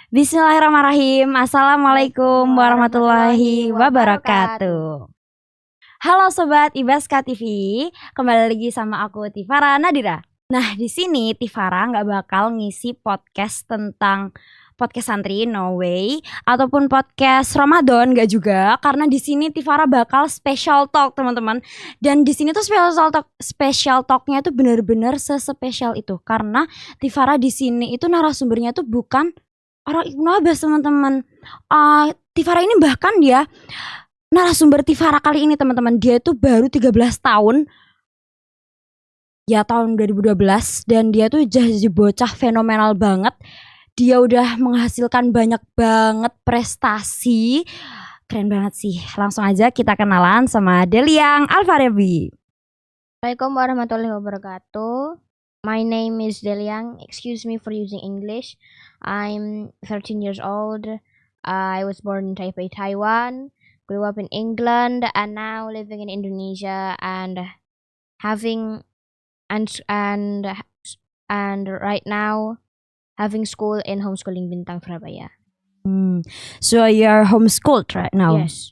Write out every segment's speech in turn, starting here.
Bismillahirrahmanirrahim. Assalamualaikum warahmatullahi wabarakatuh. Halo Sobat Ibaska TV, kembali lagi sama aku Tifara Nadira. Nah di sini Tifara nggak bakal ngisi podcast tentang podcast santri, no way, ataupun podcast Ramadan, nggak juga, karena di sini Tifara bakal special talk teman-teman. Dan di sini tuh special talknya itu bener-bener sespesial itu, karena Tifara di sini itu narasumbernya tuh bukan orang Ibnu Abbas teman-teman. Tifara ini bahkan dia narasumber Tifara kali ini teman-teman, dia itu baru 13 tahun. Ya tahun 2012, dan dia tuh jadi bocah fenomenal banget. Dia udah menghasilkan banyak banget prestasi. Keren banget sih. Langsung aja kita kenalan sama Deliang Alfarebi. Assalamualaikum warahmatullahi wabarakatuh. My name is Deliang. Excuse me for using English. I'm 13 years old. I was born in Taipei, Taiwan. Grew up in England and now living in Indonesia and right now having school in homeschooling Bintang, Surabaya. So you're homeschooled right now? Yes.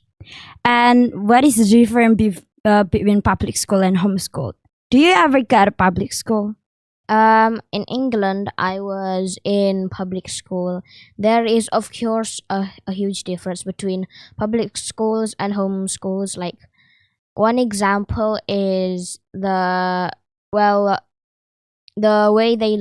And what is the difference between public school and homeschooled? Do you ever go to public school? In England, I was in public school. There is, of course, a huge difference between public schools and home schools. Like, one example is the way they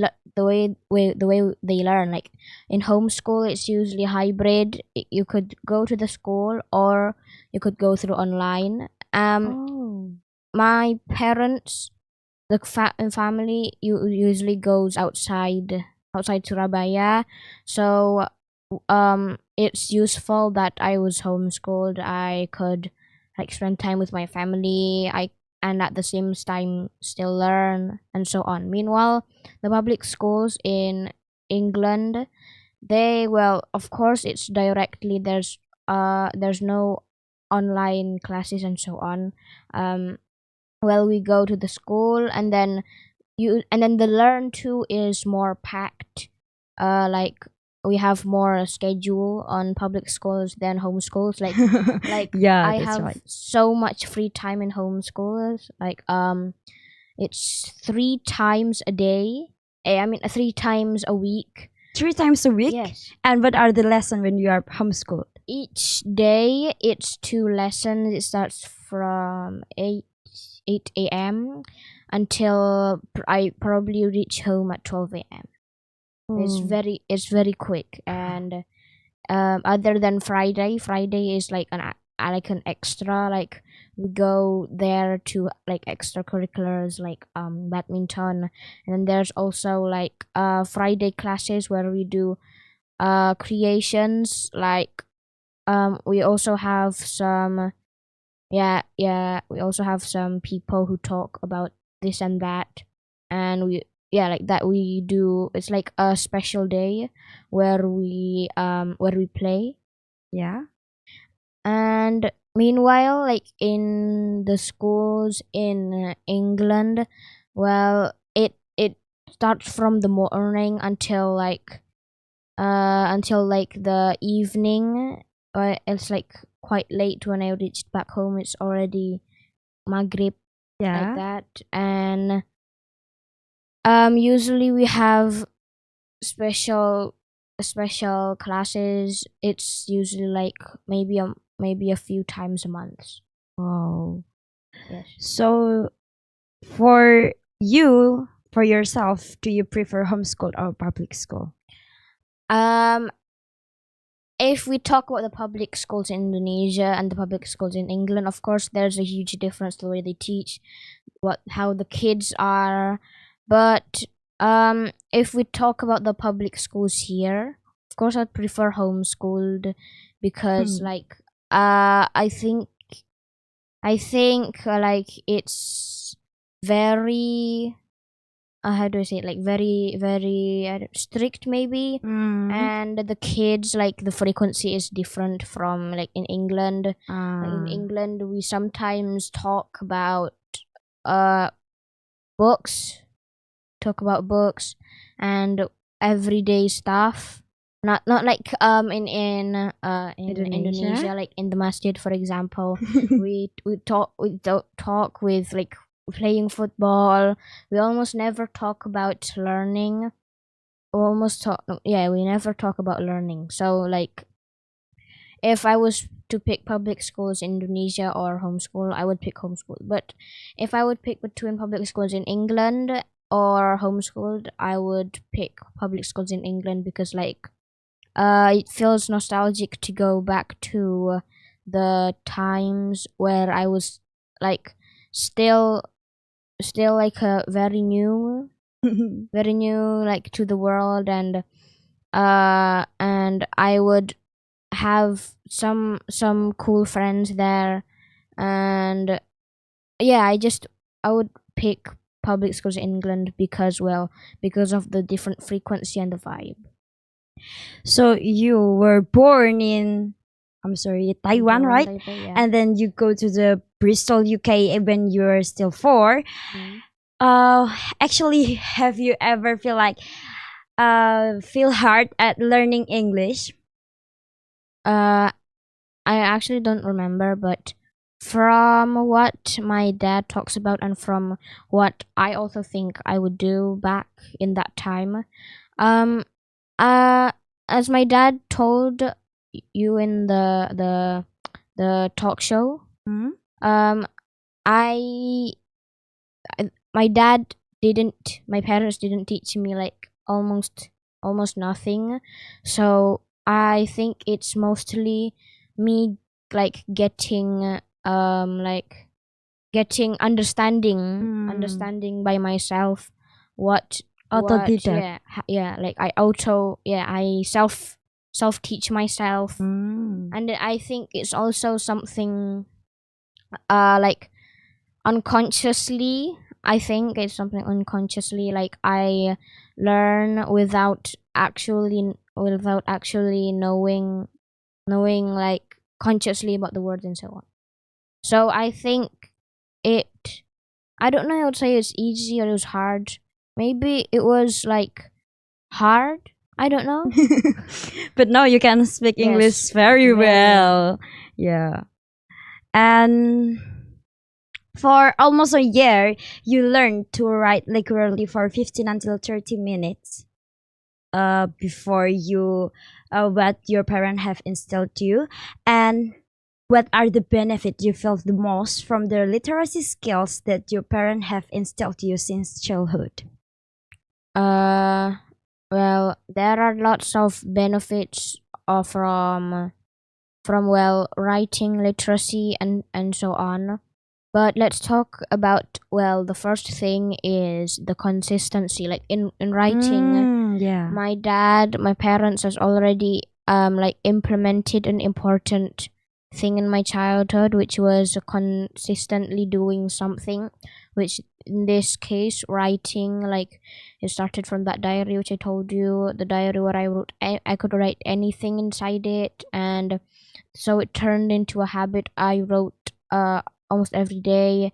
learn. Like, in homeschool, it's usually hybrid. You could go to the school or you could go through online. My parents, the family usually goes outside Surabaya, so it's useful that I was homeschooled. I could spend time with my family, and at the same time still learn and so on. Meanwhile, the public schools in England, of course it's directly, there's no online classes and so on. We go to the school and then the learn to is more packed. We have more schedule on public schools than homeschools. Yeah, I have so much free time in homeschools. It's 3 times a day. 3 times a week. 3 times a week? Yes. And what are the lessons when you are homeschooled? Each day it's 2 lessons. It starts from 8 a.m. until I probably reach home at 12 a.m. It's very quick. And other than Friday is like an extra, like we go there to like extracurriculars like badminton, and then there's also like Friday classes where we do creations, like we also have some we also have some people who talk about this and that, and we do. It's like a special day where we play. Yeah. And meanwhile, like in the schools in England, it starts from the morning until the evening. It's like quite late. When I reached back home, it's already Maghrib. Like that. And usually we have special classes. It's usually like maybe a few times a month. Wow. Yes. So for yourself, do you prefer homeschool or public school? If we talk about the public schools in Indonesia and the public schools in England, of course there's a huge difference the way they teach, how the kids are. But if we talk about the public schools here, of course I'd prefer homeschooled, because I think like it's very how do I say it, like very strict maybe. And the kids, like the frequency is different from like in England. Like in England we sometimes talk about books and everyday stuff, not like in Indonesia, Indonesia? like in the masjid, for example. we don't talk with like playing football. We almost never talk about learning. We never talk about learning. So like if I was to pick public schools in Indonesia or homeschool, I would pick homeschool. But if I would pick between public schools in England or homeschooled, I would pick public schools in England because like it feels nostalgic to go back to the times where I was like still like a very new like to the world, and I would have some cool friends there, and yeah, I would pick public schools in England because of the different frequency and the vibe. So you were born in, Taiwan, right? Taipei, yeah. And then you go to the Bristol, UK when you were still 4. Mm. Actually, have you ever feel hard at learning English? I actually don't remember, but from what my dad talks about and from what I also think I would do back in that time, as my dad told you in the talk show, Hmm? My parents didn't teach me like almost nothing, so I think it's mostly me like getting understanding by myself what Autodidact. like I self teach myself. And I think it's also something like unconsciously. I think it's something unconsciously, like I learn without actually knowing like consciously about the words and so on. So I think I don't know, I would say it's easy or it was hard. Maybe it was like hard. I don't know. But now you can speak Yes, English very very well. Yeah. And for almost a year, you learned to write regularly for 15 until 30 minutes before you what your parents have instilled to you. And what are the benefits you felt the most from the literacy skills that your parents have instilled to you since childhood? Well, there are lots of benefits from writing literacy and so on. But let's talk about, the first thing is the consistency. Like in writing, Yeah. my parents has already like implemented an important thing in my childhood, which was consistently doing something, which in this case writing. Like it started from that diary which I told you, the diary where I wrote I could write anything inside it, and so it turned into a habit. I wrote almost every day,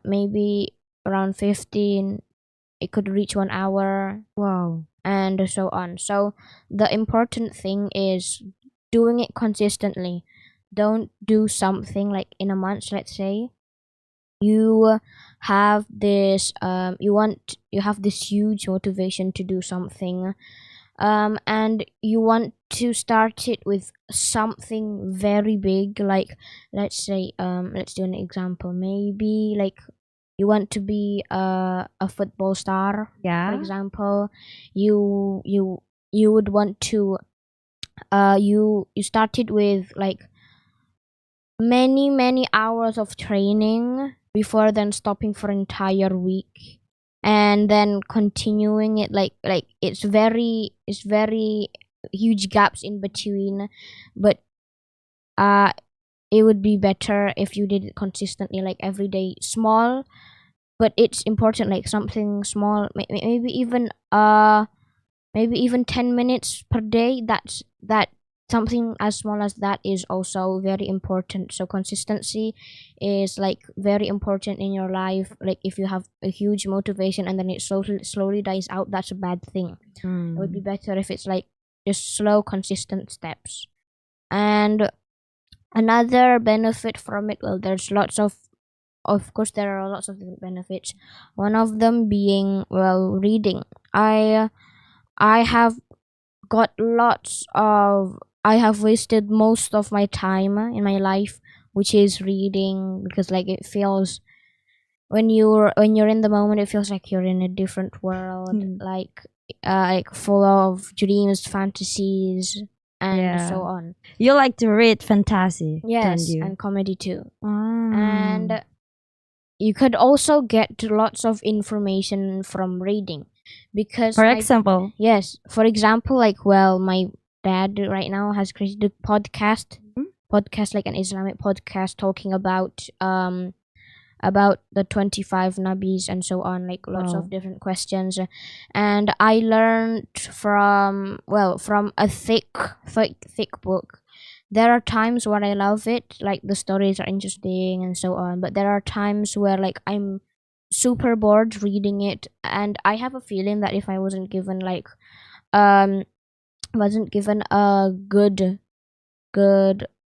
maybe around 15, it could reach 1 hour. Wow. And so on. So the important thing is doing it consistently. Don't do something like in a month, let's say. You have this you have this huge motivation to do something, and you want to start it with something very big. Like let's say, let's do an example. Maybe like you want to be a football star, for Yeah. example. You would want to you started with like many hours of training before then stopping for an entire week and then continuing it. Like it's very huge gaps in between, but it would be better if you did it consistently, like every day. Small, but it's important, like something small, maybe even 10 minutes per day. That something as small as that is also very important. So consistency is like very important in your life. Like if you have a huge motivation and then it slowly dies out, that's a bad thing. It would be better if it's like just slow, consistent steps. And another benefit from it, well, there's lots of course there are lots of different benefits. One of them being, well, reading. I have got I have wasted most of my time in my life, which is reading, because like it feels, when you're in the moment, it feels like you're in a different world, like full of dreams, fantasies, and so on. You like to read fantasy, don't Yes, you? and comedy too. And you could also get lots of information from reading, because For example, yes, for example, like, well, my dad right now has created a podcast, like an Islamic podcast, talking about the 25 nabis and so on, like lots of different questions. And I learned from a thick book. There are times where I love it, like the stories are interesting and so on, but there are times where like I'm super bored reading it, and I have a feeling that if I wasn't given a good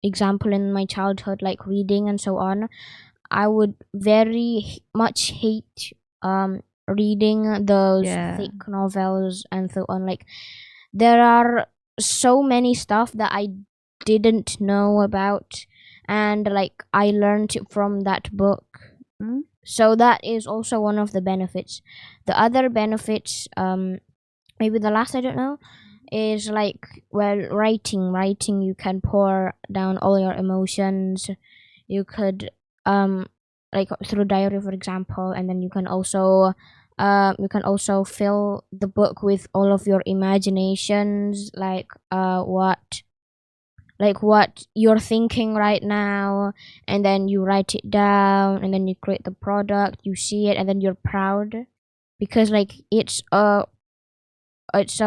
example in my childhood, like reading and so on, I would very much hate reading those thick novels and so on. Like, there are so many stuff that I didn't know about, and like I learned from that book. So that is also one of the benefits. The other benefits, maybe the last, I don't know, is like, well, writing. You can pour down all your emotions. You could like through diary, for example, and then you can also fill the book with all of your imaginations, like what you're thinking right now, and then you write it down, and then you create the product, you see it, and then you're proud, because like it's a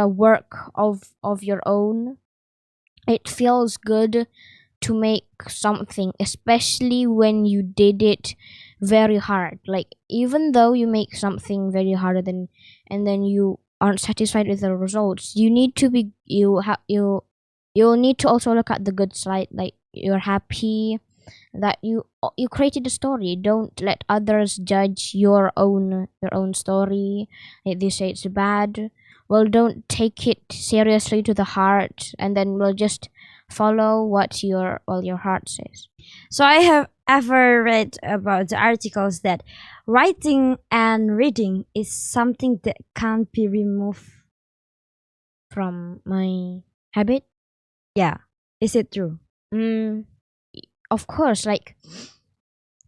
work of your own. It feels good to make something, especially when you did it very hard. Like, even though you make something very hard, and then you aren't satisfied with the results, you need to be you'll need to also look at the good side. Like, you're happy that you created a story. Don't let others judge your own story. Like, they say it's bad, well, don't take it seriously to the heart, and then we'll just follow what your heart says. So I have ever read about the articles that writing and reading is something that can't be removed from my habit. Yeah, is it true? Of course, like,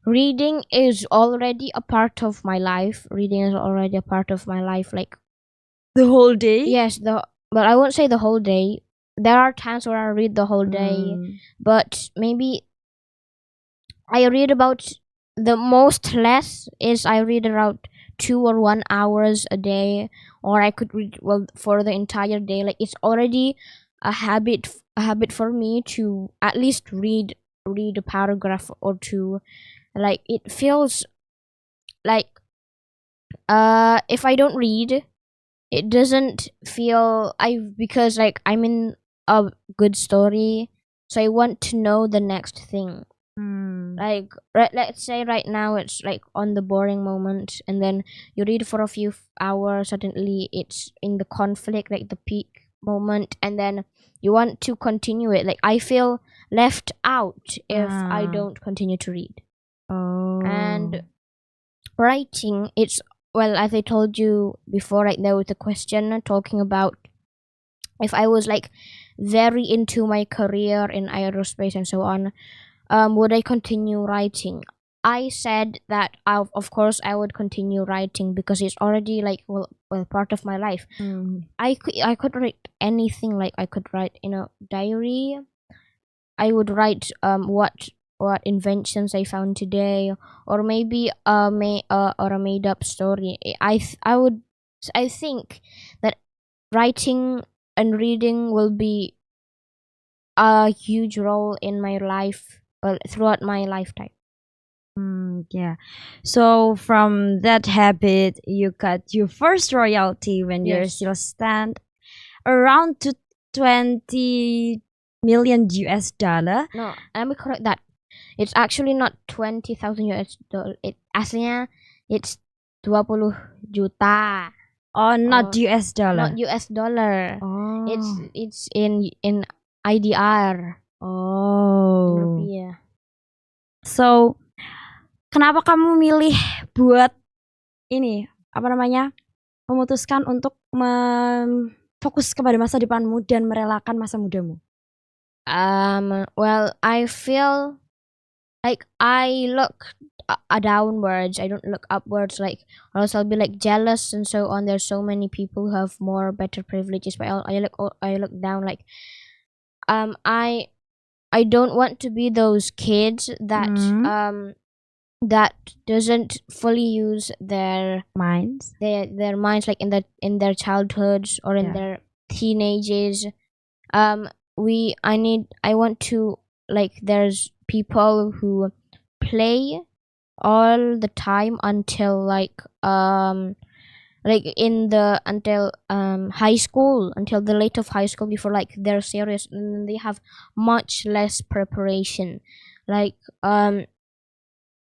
reading is already a part of my life. Like, the whole day? Yes, but I won't say the whole day. There are times where I read the whole day, but maybe I read about the most less is I read around 2 or 1 hours a day, or I could read, well, for the entire day. Like, it's already a habit for me to at least read a paragraph or two. Like, it feels like if I don't read, it doesn't feel because like I'm in a good story, so I want to know the next thing. Like, let's say right now it's like on the boring moment, and then you read for a few hours, suddenly it's in the conflict, like the peak moment, and then you want to continue it. Like, I feel left out if I don't continue to read. And writing, it's, well, as I told you before, like, there was a question talking about if I was like very into my career in aerospace and so on, would I continue writing? I said that of course I would continue writing, because it's already like well part of my life. I could write anything. Like, I could write in a diary. I would write what inventions I found today, or maybe a made up story. I think that writing and reading will be a huge role in my life, throughout my lifetime. Yeah. So from that habit, you got your first royalty when you're still around 20 million US dollar. No, let me correct that. It's actually not 20,000 US dollar. Aslinya it's 20 juta. Oh, not US dollar. Not US dollar. Oh. It's in IDR. Oh. Rupiah. So, kenapa kamu milih buat ini, memutuskan untuk fokus kepada masa depanmu dan merelakan masa mudamu? Well, I feel like I look downwards. I don't look upwards. Like, or else I'll be like jealous and so on. There's so many people who have more better privileges, but I look down. Like, I don't want to be those kids that that doesn't fully use their minds. Their minds, like in their childhoods or in their teenagers. I want to, like, there's people who play all the time until until high school, until the late of high school, before like they're serious and they have much less preparation. Like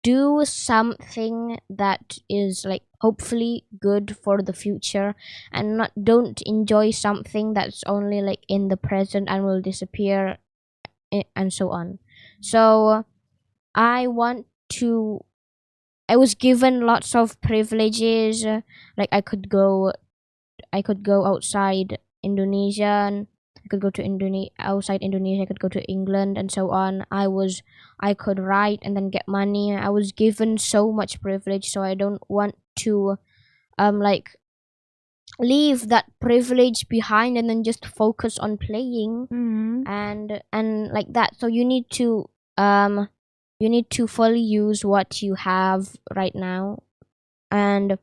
do something that is like hopefully good for the future, and don't enjoy something that's only like in the present and will disappear and so on. So I was given lots of privileges. Like I could go outside Indonesia, I could go to outside Indonesia, I could go to England and so on. I could write and then get money. I was given so much privilege, so I don't want to like leave that privilege behind and then just focus on playing and like that. So you need to fully use what you have right now, and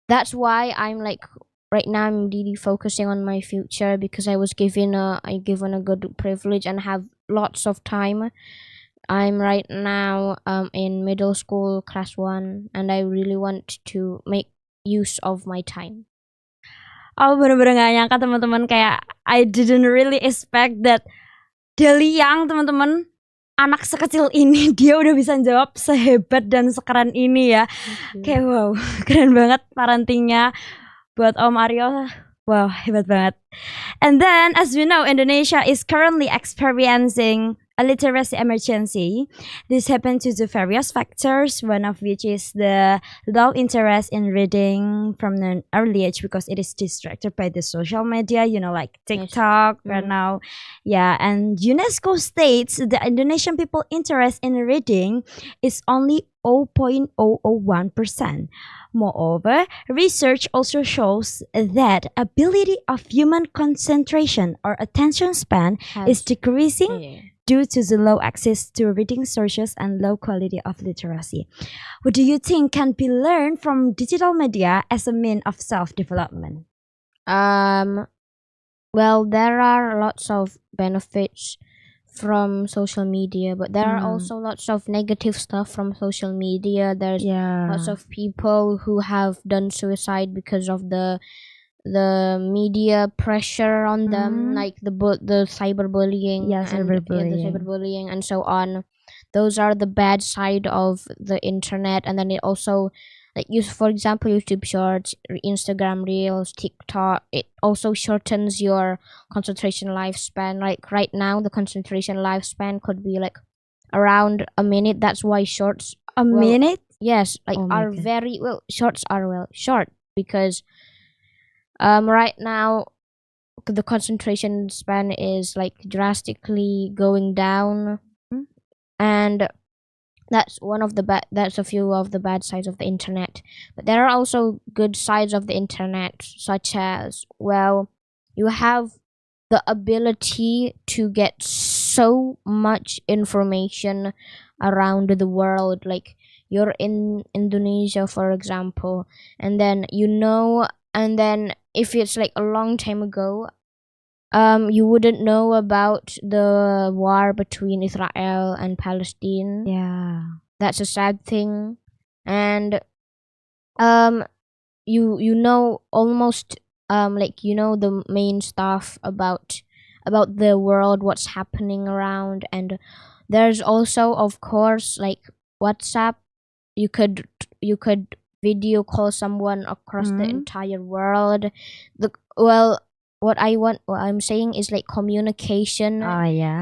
that's why I'm like right now I'm really focusing on my future, because I was given a good privilege and have lots of time. I'm right now in middle school, class 1, and I really want to make use of my time. Oh, bener-bener gak nyangka teman-teman, kayak I didn't really expect that Deliang, teman-teman, anak sekecil ini dia udah bisa jawab sehebat dan sekeren ini ya. Kayak wow, keren banget parentingnya. Buat Om Aryo, wow, hebat banget. And then, as we know, Indonesia is currently experiencing a literacy emergency. This happened due to various factors, one of which is the low interest in reading from an early age because it is distracted by the social media, like TikTok right now. Yeah, and UNESCO states the Indonesian people interest in reading is only 0.001%. Moreover, research also shows that ability of human concentration or attention span is decreasing due to the low access to reading sources and low quality of literacy. What do you think can be learned from digital media as a means of self-development? Well, there are lots of benefits from social media, but there are also lots of negative stuff from social media. There's lots of people who have done suicide because of the media pressure on them, like the cyberbullying, the cyberbullying and so on. Those are the bad side of the internet. And then it also, like, for example, YouTube Shorts, Instagram Reels, TikTok, it also shortens your concentration lifespan. Like right now, the concentration lifespan could be like around a minute. That's why shorts minute? Yes, like are God. Very well. Shorts are short because right now the concentration span is like drastically going down, and that's a few of the bad sides of the internet. But there are also good sides of the internet, such as, well, you have the ability to get so much information around the world. Like you're in Indonesia, for example, and then and then if it's like a long time ago, you wouldn't know about the war between Israel and Palestine. Yeah, that's a sad thing. And you know almost the main stuff about about the world, what's happening around. And there's also, of course, like WhatsApp. You could video call someone across the entire world. What I'm saying is like communication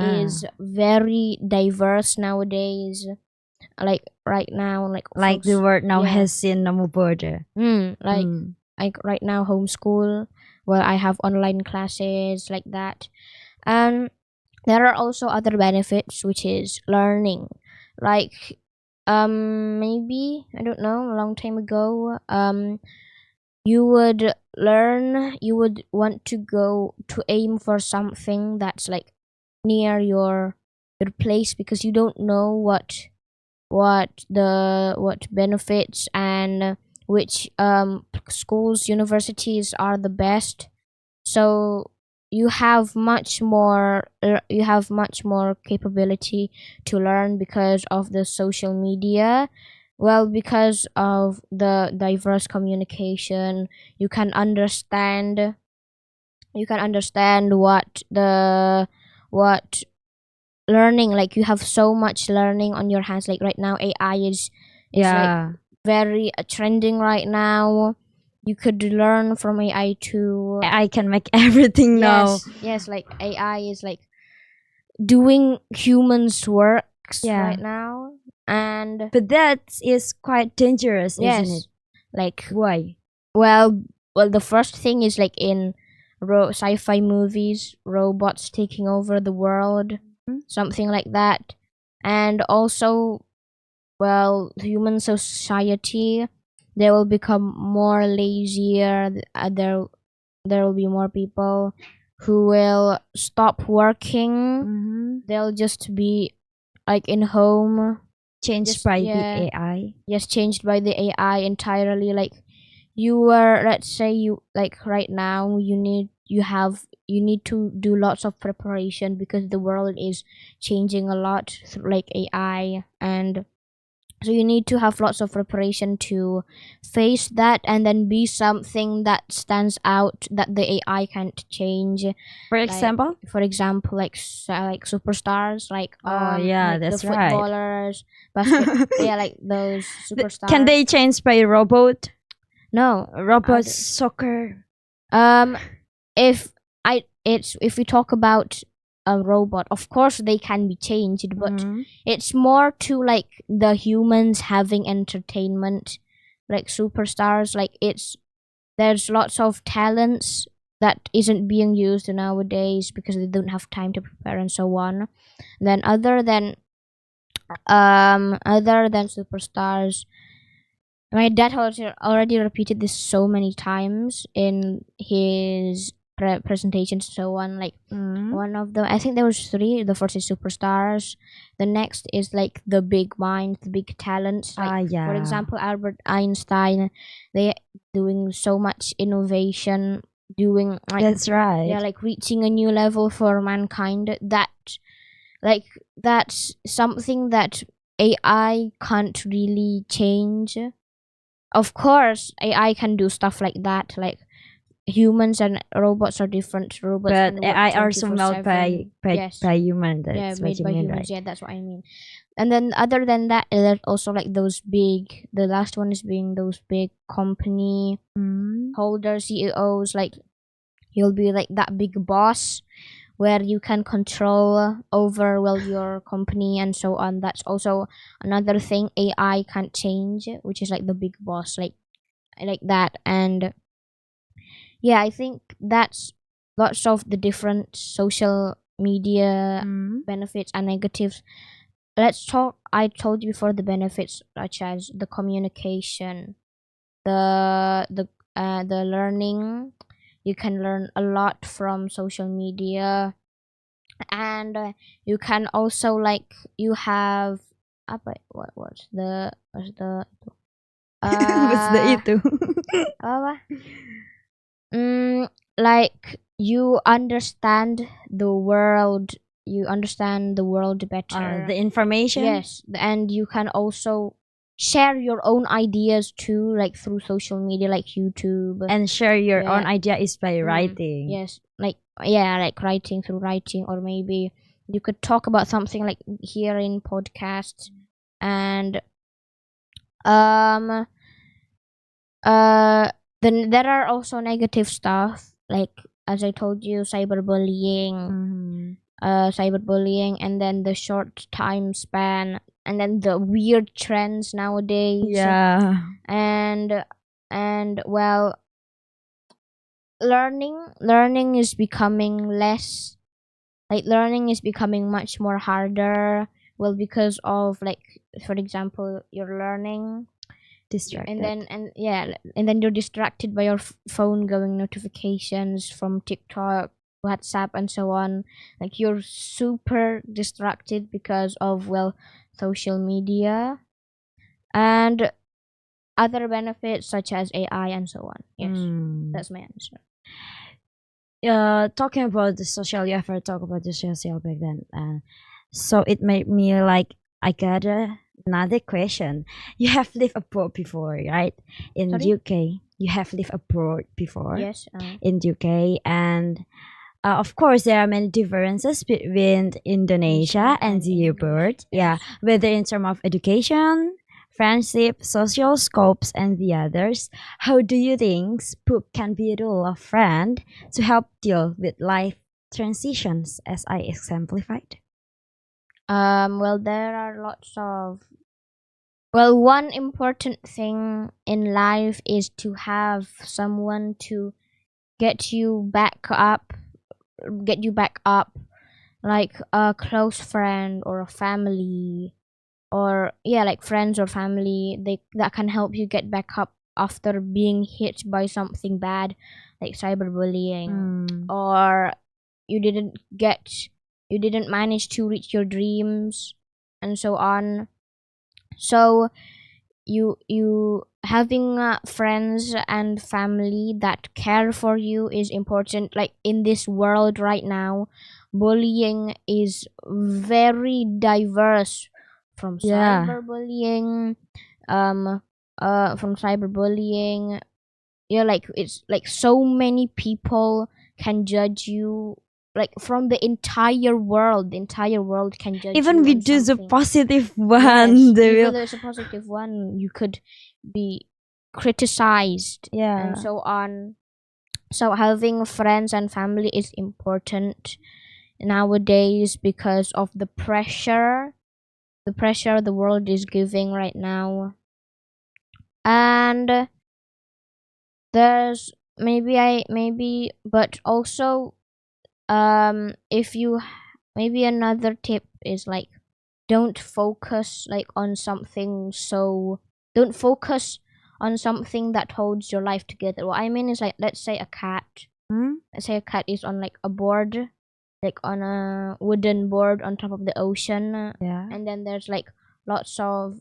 is very diverse nowadays. Like right now, like the world now has seen no border. Like right now, homeschool. Well, I have online classes like that, and there are also other benefits, which is learning. Like maybe, I don't know, a long time ago, you would want to go to aim for something that's like near your place, because you don't know what benefits and which schools, universities are the best. So you have much more capability to learn because of the social media. Well, because of the diverse communication, you can understand what learning, like you have so much learning on your hands. Like right now, AI is like very trending right now. You could learn from AI too. AI can make everything now. Yes, like AI is like doing humans' works right now. And but that is quite dangerous, isn't it? Like, why? Well, the first thing is like in sci-fi movies, robots taking over the world, something like that. And also, well, human society, they will become more lazier. There will be more people who will stop working. They'll just be like in home, changed by the AI. Yes, changed by the AI entirely. Like you were, let's say you like right now, you need to do lots of preparation because the world is changing a lot, like AI, and so you need to have lots of preparation to face that and then be something that stands out that the AI can't change. For example, like superstars, like like that's the footballers, like those superstars. Can they change by robot? No, robot soccer. If we talk about a robot, of course they can be changed, but it's more to like the humans having entertainment, like superstars. Like there's lots of talents that isn't being used nowadays because they don't have time to prepare and so on. Then other than superstars, my dad already repeated this so many times in his presentations and so on. Like one of them, I think there was 3. The first is superstars. The next is like the big minds, the big talents. Like for example, Albert Einstein. They doing so much innovation, doing like, that's right. Yeah, like reaching a new level for mankind. That's something that AI can't really change. Of course, AI can do stuff like that. Like humans and robots are different. Robots, but AI are also made by humans. That's made by humans. Right? Yeah, that's what I mean. And then other than that, there's also like those big. The last one is being those big company holders, CEOs. Like you'll be like that big boss where you can control over your company and so on. That's also another thing AI can't change, which is like the big boss, like that. And yeah, I think that's lots of the different social media benefits and negatives. Let's talk. I told you before the benefits, such as the communication, the learning. You can learn a lot from social media, and you can also like you have what's the what's the itu? Like you understand the world. You understand the world better. The information. Yes, and you can also share your own ideas too, like through social media like YouTube. And share your Yeah. own idea is by writing. Yes, like writing, through writing, or maybe you could talk about something like here in podcasts. And then there are also negative stuff, like as I told you, cyberbullying, and then the short time span, and then the weird trends nowadays. Yeah. And well, learning is becoming less, like learning is becoming much more harder, well, because of, like, for example, you're learning Distracted. and then you're distracted by your phone going notifications from TikTok, WhatsApp, and so on. Like, you're super distracted because of, well, social media and other benefits such as AI and so on. Yes, that's my answer. Talking about the social, you ever talk about the social back then? So it made me like, I got another question. You have lived abroad before, right? In Sorry? UK, you have lived abroad before. Yes. In UK, and of course there are many differences between Indonesia and the abroad. Yeah, whether in terms of education, friendship, social scopes, and the others. How do you think book can be a role of friend to help deal with life transitions, as I exemplified? Well, there are lots of. Well, one important thing in life is to have someone to get you back up, like a close friend or a family, or like friends or family. That can help you get back up after being hit by something bad, like cyberbullying, or you didn't manage to reach your dreams, and so on. So you having friends and family that care for you is important. Like, in this world right now, bullying is very diverse, from cyberbullying, like, it's like so many people can judge you, like, from the entire world can judge Even you we on do the something. positive Yes, one, they even will. though it's a positive one, you could be criticized, and so on. So having friends and family is important nowadays because of the pressure the world is giving right now. And there's but also, if you maybe another tip is, like, don't focus on something that holds your life together. What I mean is, like, let's say a cat is on, like, a board, like on a wooden board on top of the ocean. And then there's lots of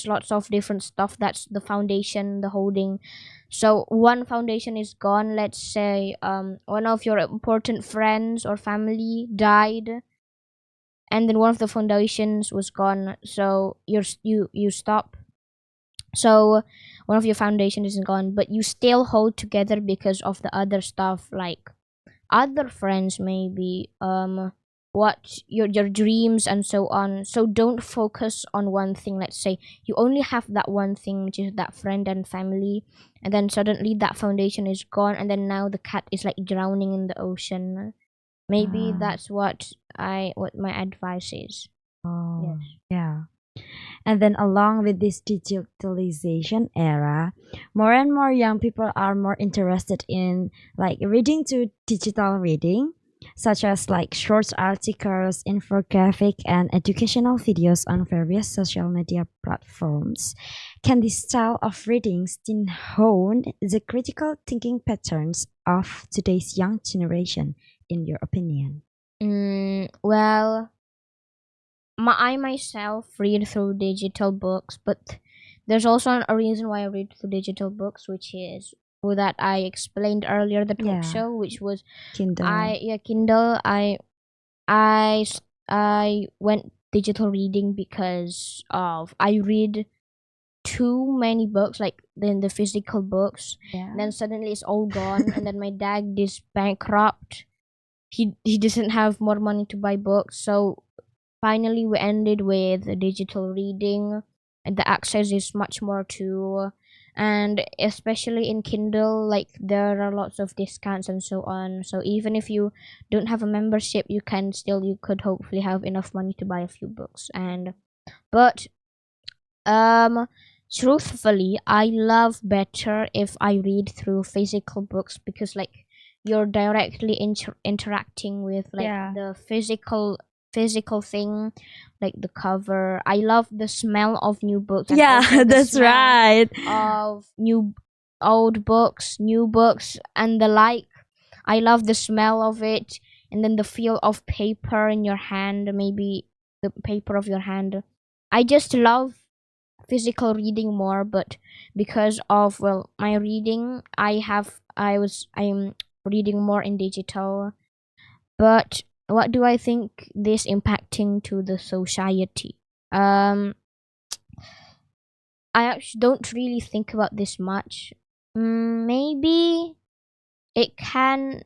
lots of different stuff. That's the foundation, the holding. So one foundation is gone. Let's say one of your important friends or family died, and then one of the foundations was gone. So you stop. So one of your foundation isn't gone, but you still hold together because of the other stuff, like other friends, maybe what your dreams and so on. So don't focus on one thing. Let's say you only have that one thing, which is that friend and family, and then suddenly that foundation is gone, and then now the cat is, like, drowning in the ocean. Maybe that's what my advice is. Yes. Yeah. And then along with this digitalization era, more and more young people are more interested in like reading to digital reading, such as like short articles, infographic, and educational videos on various social media platforms. Can this style of reading still hone the critical thinking patterns of today's young generation, in your opinion? Well, I myself read through digital books, but there's also a reason why I read through digital books, which is that I explained earlier, the talk show, which was Kindle. Kindle. I went digital reading because of I read too many books, like the physical books. Yeah. And then suddenly it's all gone, and then my dad is bankrupt. He doesn't have more money to buy books, so finally we ended with digital reading, and the access is much more to, and especially in Kindle, like there are lots of discounts and so on. So even if you don't have a membership, you could hopefully have enough money to buy a few books. But truthfully, I love better if I read through physical books, because like you're directly interacting with like the physical thing, like the cover. I love the smell of new books. And also That's right. Of old books, new books, and the like. I love the smell of it, and then the feel of paper in your hand, maybe the paper of your hand. I just love physical reading more, but because of my reading, I'm reading more in digital. But what do I think this impacting to the society? I actually don't really think about this much. Maybe it can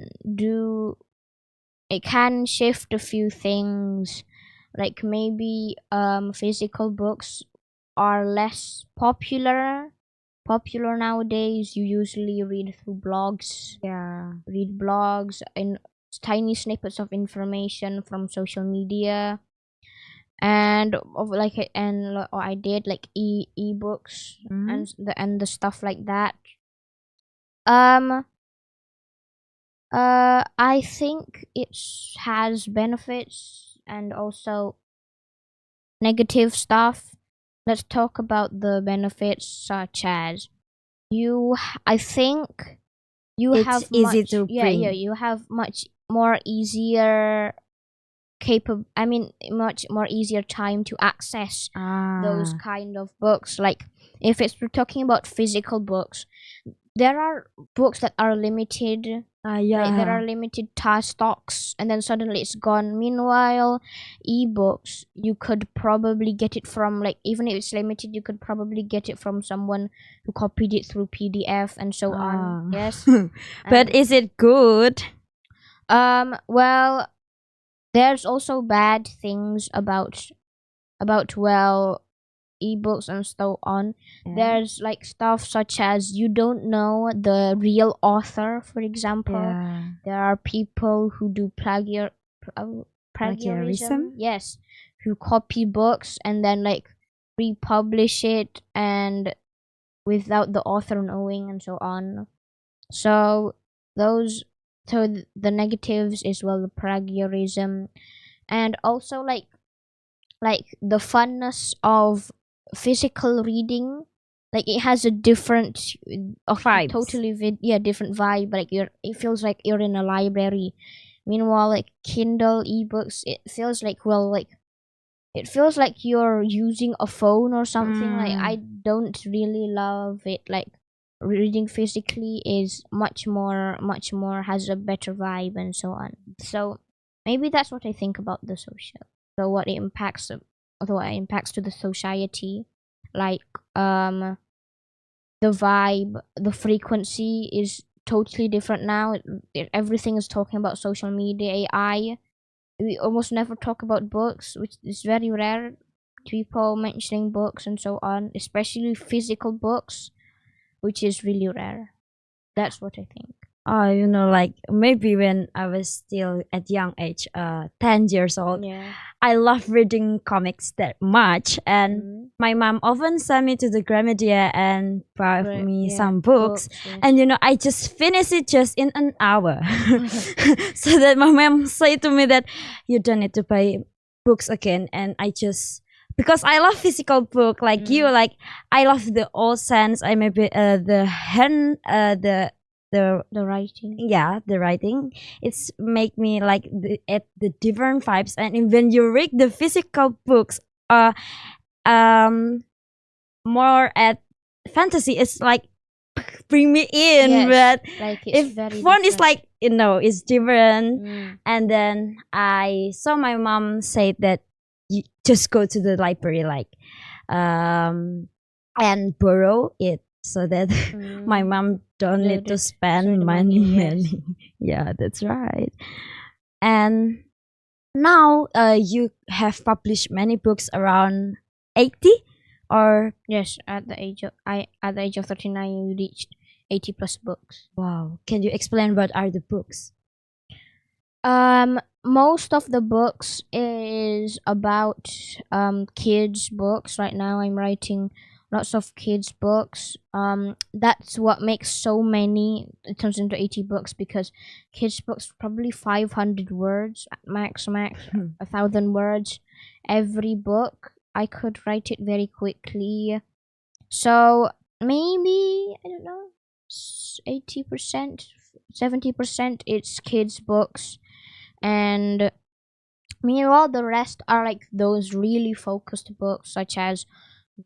shift a few things, like maybe physical books are less popular nowadays. You usually read through blogs. Read blogs and tiny snippets of information from social media, and I did like ebooks and the stuff like that. I think it has benefits and also negative stuff. Let's talk about the benefits, such as I think you It's have easy much, to bring. you have much more easier much more easier time to access those kind of books. Like if we're talking about physical books, there are books that are limited. Like there are limited stocks, and then suddenly it's gone. Meanwhile, ebooks, you could probably get it from, like, even if it's limited, you could probably get it from someone who copied it through PDF and so on. Yes. But is it good? Well, there's also bad things about ebooks and so on. There's like stuff such as you don't know the real author, for example. There are people who do plagiarism. Yes, who copy books and then like republish it, and without the author knowing and so on. So the negatives is, well, the plagiarism, and also like the funness of physical reading. Like it has a different different vibe. Like it feels like you're in a library. Meanwhile, like Kindle ebooks, it feels like you're using a phone or something. Like I don't really love it. Like reading physically is much more has a better vibe and so on. So maybe that's what I think about the social. So what it impacts to the society, like the vibe, the frequency is totally different now. Everything is talking about social media, AI. We almost never talk about books, which is very rare. People mentioning books and so on, especially physical books, which is really rare. That's what I think. Like maybe when I was still at young age, 10 years old, I love reading comics that much, and my mom often sent me to the Gramedia and buy me some books, and I just finish it just in an hour. So that my mom said to me that you don't need to buy books again, and I just, because I love physical book like you, like I love the old sense. I maybe the hand the writing. The writing, it's make me like at the different vibes. And when you read the physical books, more at fantasy, it's like bring me in. But like it's if one is like it's different. And then I saw my mom say that you just go to the library and borrow it so that my mom don't need to spend money. Yeah, that's right. And now you have published many books, around 80 or Yes, at the age of 39, you reached 80 plus books. wow. Can you explain what are the books? Most of the books is about kids books. Right now I'm writing lots of kids books. That's what makes so many. It turns into 80 books because kids books probably 500 words at max, 1,000 words. Every book I could write it very quickly. So maybe, I don't know, 80%, 70% it's kids books. And meanwhile, the rest are like those really focused books, such as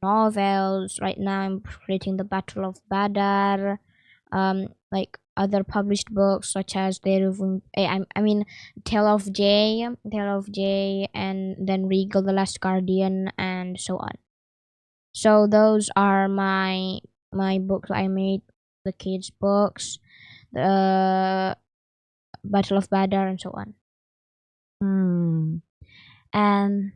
novels. Right now, I'm creating the Battle of Badar. Like other published books, such as Tale of Jay, and then Regal, the Last Guardian, and so on. So those are my books I made: the kids books, the Battle of Badar, and so on. And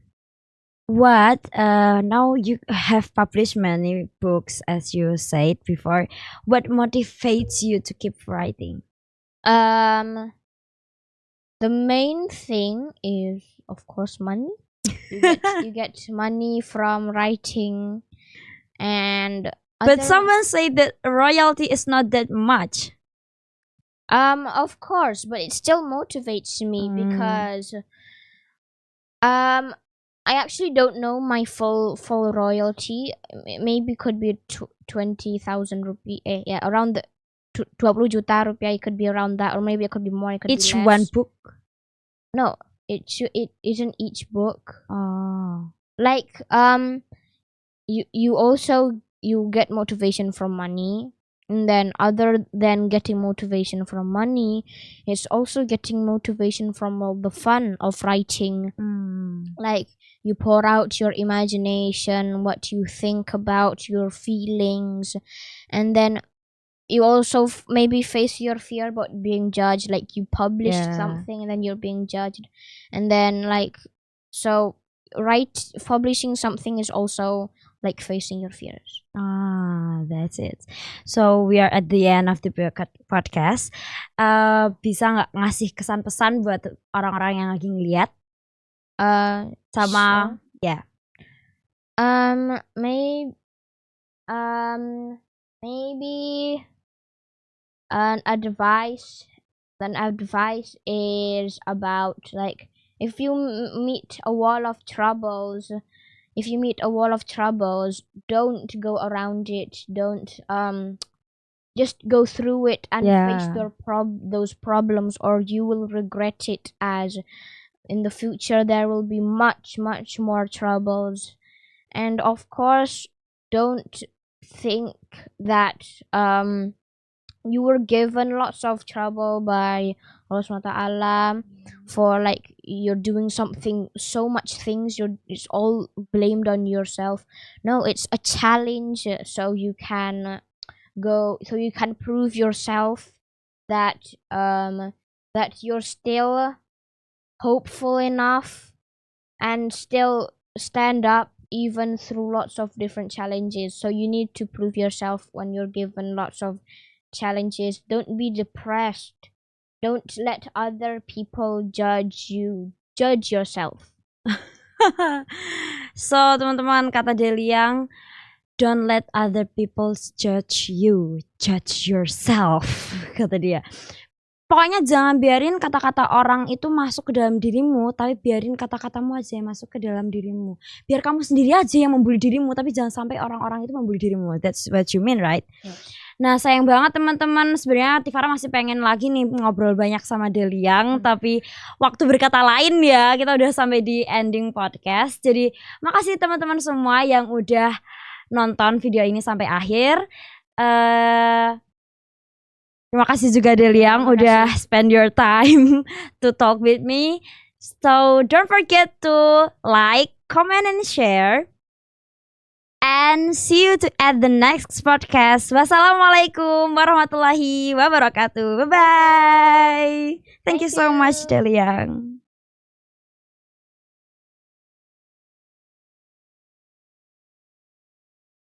what now you have published many books, as you said before. What motivates you to keep writing? The main thing is, of course, money. You get money from writing, and but someone say that royalty is not that much. Of course, but it still motivates me because I actually don't know my full royalty. Maybe could be 20,000 rupiah. Yeah, around the 20 juta rupiah. It could be around that, or maybe it could be more. It could Each be less. one book? No, it isn't each book. Oh, Like you also get motivation from money. And then other than getting motivation from money, it's also getting motivation from all the fun of writing. Like you pour out your imagination, what you think about, your feelings, and then you also maybe face your fear about being judged. Like you published something and then you're being judged, and then so publishing something is also like facing your fears. That's it. So we are at the end of the podcast. Bisa nggak ngasih kesan pesan buat orang-orang yang lagi ngeliat? Sama ya. Maybe an advice is about, like, if you meet a wall of troubles, don't go around it. Don't just go through it and face those problems, or you will regret it, as in the future there will be much more troubles. And of course, don't think that you were given lots of trouble by Allah SWT for, like, you're doing something, so much things, it's all blamed on yourself. No, it's a challenge, so you can prove yourself that you're still hopeful enough and still stand up even through lots of different challenges. So you need to prove yourself when you're given lots of challenges. Don't be depressed. Don't let other people judge you. Judge yourself. So teman-teman, kata Deliang, don't let other people judge you, judge yourself, kata dia. Pokoknya jangan biarin kata-kata orang itu masuk ke dalam dirimu, tapi biarin kata-katamu aja yang masuk ke dalam dirimu. Biar kamu sendiri aja yang membuli dirimu, tapi jangan sampai orang-orang itu membuli dirimu. That's what you mean, right? Yes. Nah, sayang banget teman-teman, sebenarnya Tifara masih pengen lagi nih ngobrol banyak sama Deliang, tapi waktu berkata lain ya, kita udah sampai di ending podcast. Jadi makasih teman-teman semua yang udah nonton video ini sampai akhir. Terima kasih juga Deliang udah spend your time to talk with me. So don't forget to like, comment, and share. And see you at the next podcast. Wassalamualaikum warahmatullahi wabarakatuh. Bye bye. Thank you so much, Deliang.